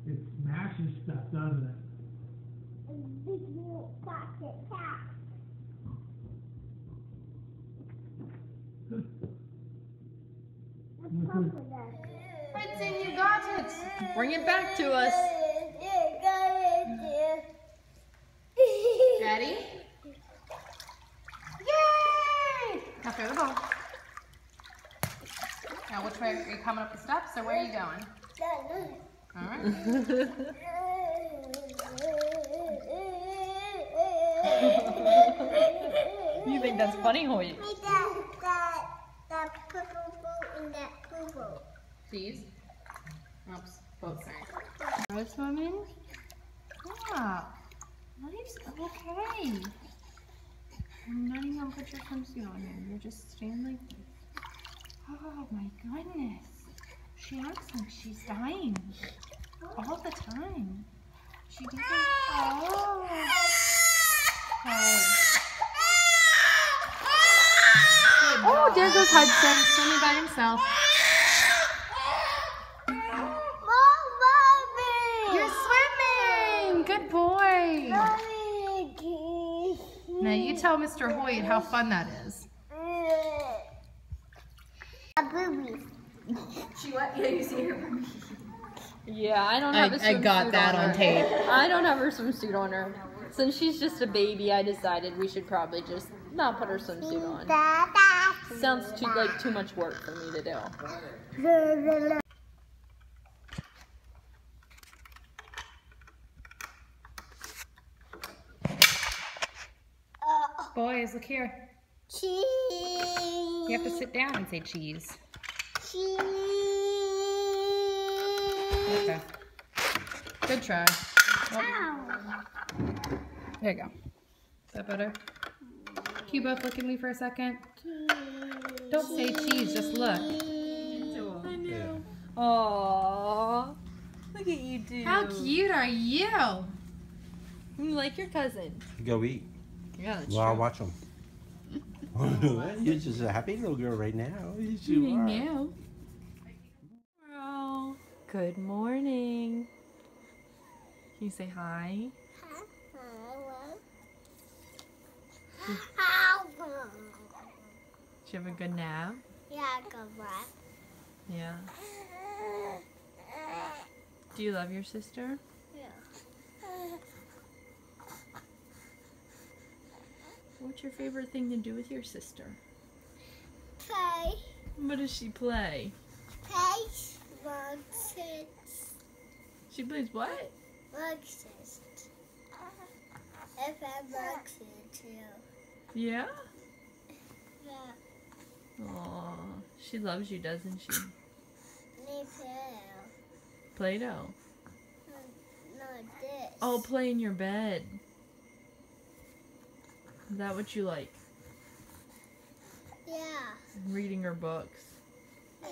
It smashes stuff, doesn't it? Princeton, you got it. Bring it back to us. Ready? Yay! Now throw the ball. Now which way? Are you coming up the steps or where are you going? All right. You think that's funny, Hoyt? That purple boat and that blue boat. These? Oops, both sorry. Are you swimming? Yeah. Nice. Okay. I'm not even gonna put your swimsuit on here. You're just staying like this. Oh my goodness. She acts like she's dying all the time. She doesn't. Oh. Okay. Oh, there goes Hudson, swimming by himself. You're swimming! Good boy! Now you tell Mr. Hoyt how fun that is. A booby. She what? Yeah, you see her. Yeah, I don't have a swimsuit I got that on tape. I don't have her swimsuit on her. Since she's just a baby, I decided we should probably just not put her swimsuit on. Sounds too much work for me to do. Boys, look here. Cheese. You have to sit down and say cheese. Cheese. Okay. Good try. Oh, there you go. Is that better? Can you both look at me for a second? Don't say cheese, just look. Aww. Look at you two. How cute are you? You like your cousin. Go eat. Yeah, that's Well, I'll true. watch them. You're just a happy little girl right now. Yes, you are. know. Girl. Good morning. Can you say hi? Did you have a good nap? Yeah, go back. Yeah. Do you love your sister? Yeah. What's your favorite thing to do with your sister? Play. What does she play? Play boxes. She plays what? Boxes. If I boxes too. Yeah? Yeah. Aw, she loves you, doesn't she? Me too. Play-Doh. No, this. Oh, play in your bed. Is that what you like? Yeah. Reading her books. Yeah.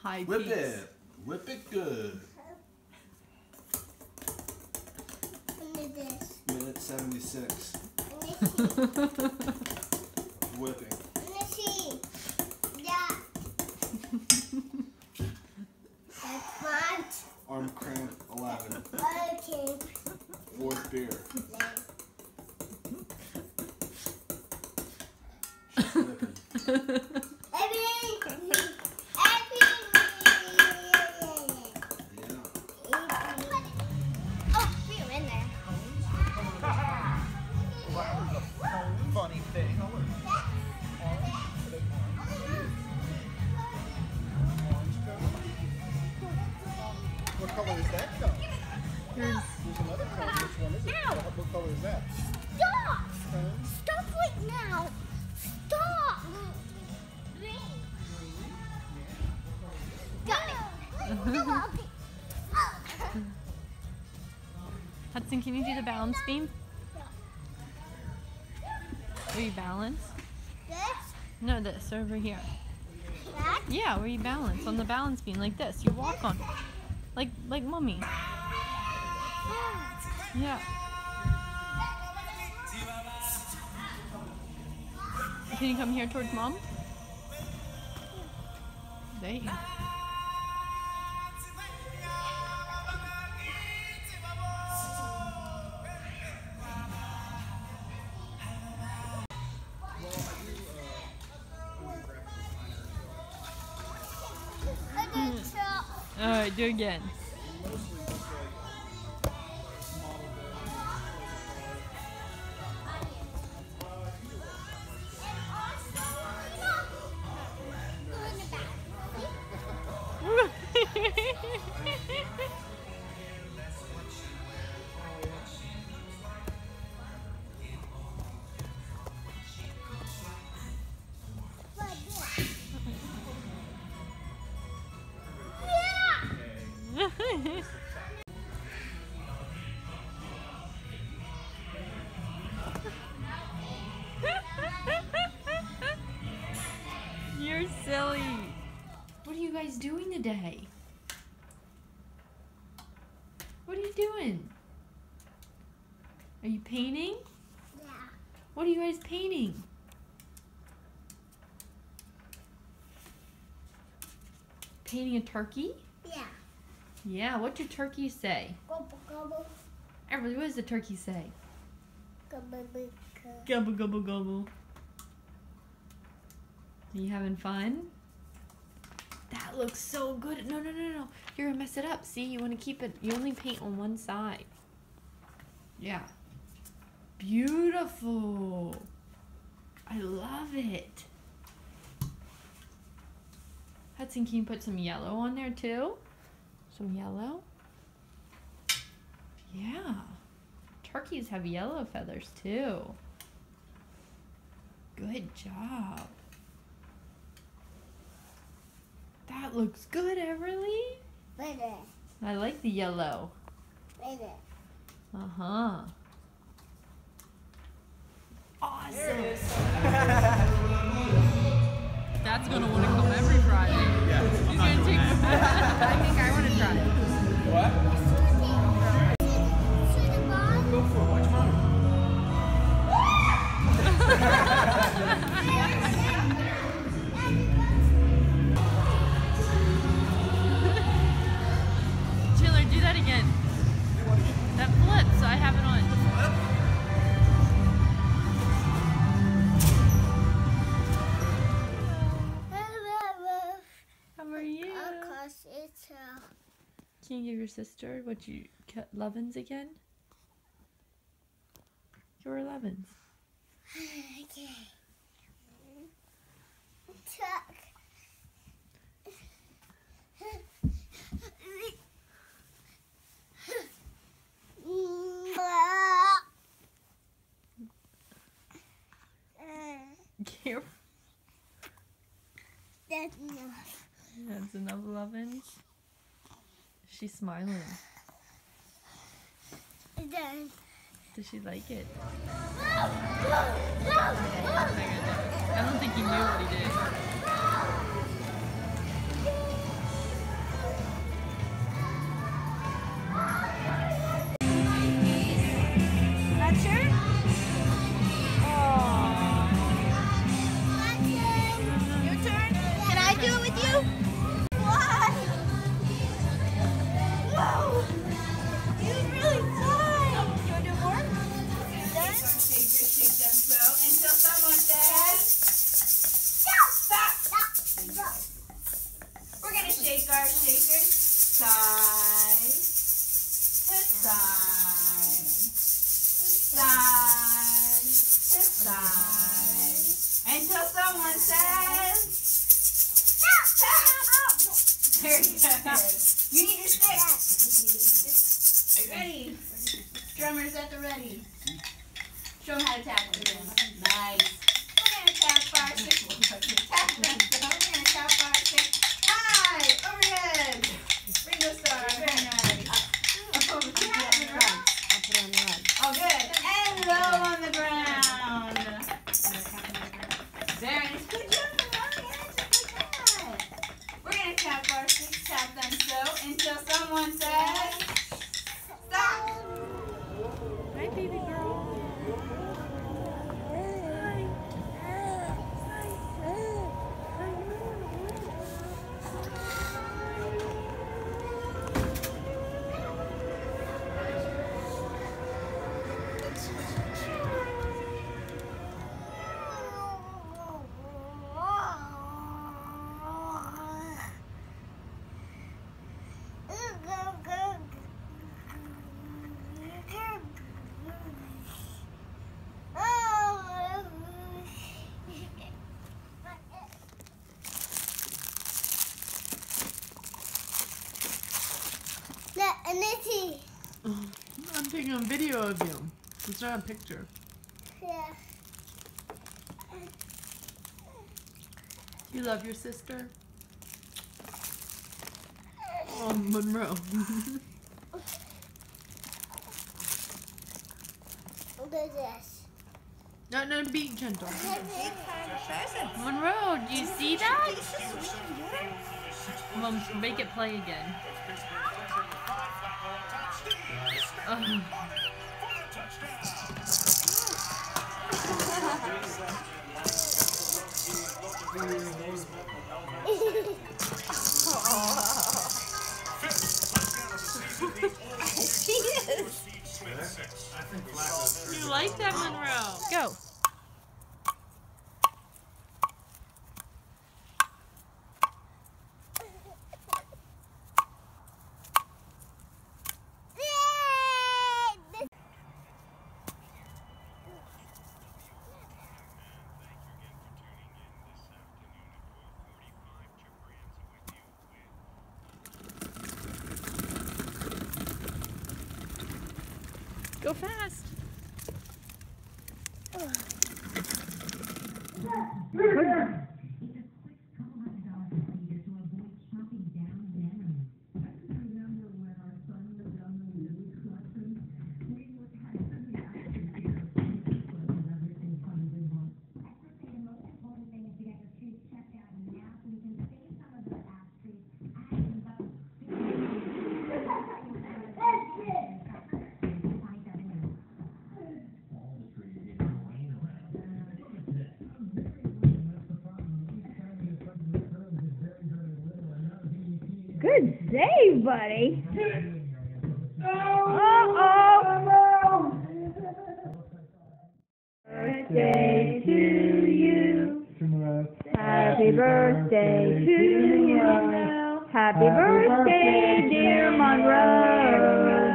Hi, Whip Pete's. it. Whip it good. Look at this. Minute 76. Whipping. Let me see. Yeah. That's what. Arm cramp 11. Okay. Fourth beer. Whipping. Yeah. What color is that cone? Here's There's another cone. Which one is it? What color is that? Stop! Cone? Stop right now! Stop! Got it. Hudson, can you do the balance beam? Where you balance? This? No, this over here. That? Yeah, where you balance on the balance beam like this. You walk on it, like mommy. Yeah. Can you come here towards mom? There you go. Alright, do it again. You're silly. What are you guys doing today? What are you doing? Are you painting? Yeah. What are you guys painting? Painting a turkey? Yeah. Yeah, what's your turkey say? Gobble gobble. Everly, what does the turkey say? Gobble gobble. Gobble, gobble, gobble. Are you having fun? That looks so good. No, no, no, no. You're gonna mess it up. See, you want to keep it. You only paint on one side. Yeah. Beautiful. I love it. Hudson, can you put some yellow on there too? Some yellow? Yeah. Turkeys have yellow feathers too. Good job. That looks good, Everly. Better. I like the yellow. Better. Uh-huh. Awesome. Dad's gonna want to come every Friday. Yeah, He's gonna take I think I want to try it. What? Go for it. Watch mom. Chandler, do that again. That flips, so I have it on. How are you? Can you give your sister what you cut 11s again? Your 11s. Okay. Chuck. Careful. That's enough. That's enough 11s. She's smiling. Done. Does she like it? No! No! No! I don't think he knew what he did. Not sure? Your turn. Can I do it with you? Why? Whoa! You really fly. You want to do more? Done? Shake them so until someone says stop. We're gonna shake our shakers side to side, side to side, until someone says stop. There you go. You need your stick. gotta tap them. Nice. We're gonna tap 5, 6. Tap them. We're gonna tap 5, 6. High, overhead. Ringo Starr, very nice. Oh, good. And low on the ground. Very nice. Good job, Marianne. We're gonna tap our 6, tap them so until someone says stop. Hi, baby girl. I'm taking a video of you. It's not a picture. Yeah. Do you love your sister? Oh, Monroe. Do this. No, be gentle. Monroe, do you see that? Mom, make it play again. Oh. You like that, Monroe? Go. Go fast. Good day, buddy. Uh-oh. Birthday to you. Happy birthday to you. Happy birthday, dear Monroe.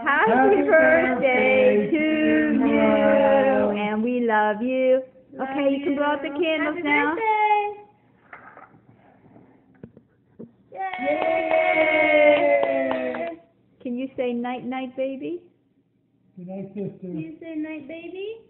Happy birthday to you. And we love you. Okay, you can blow out the candles now. Yay! Can you say night night, baby? Good night, sister. Can you say night, baby?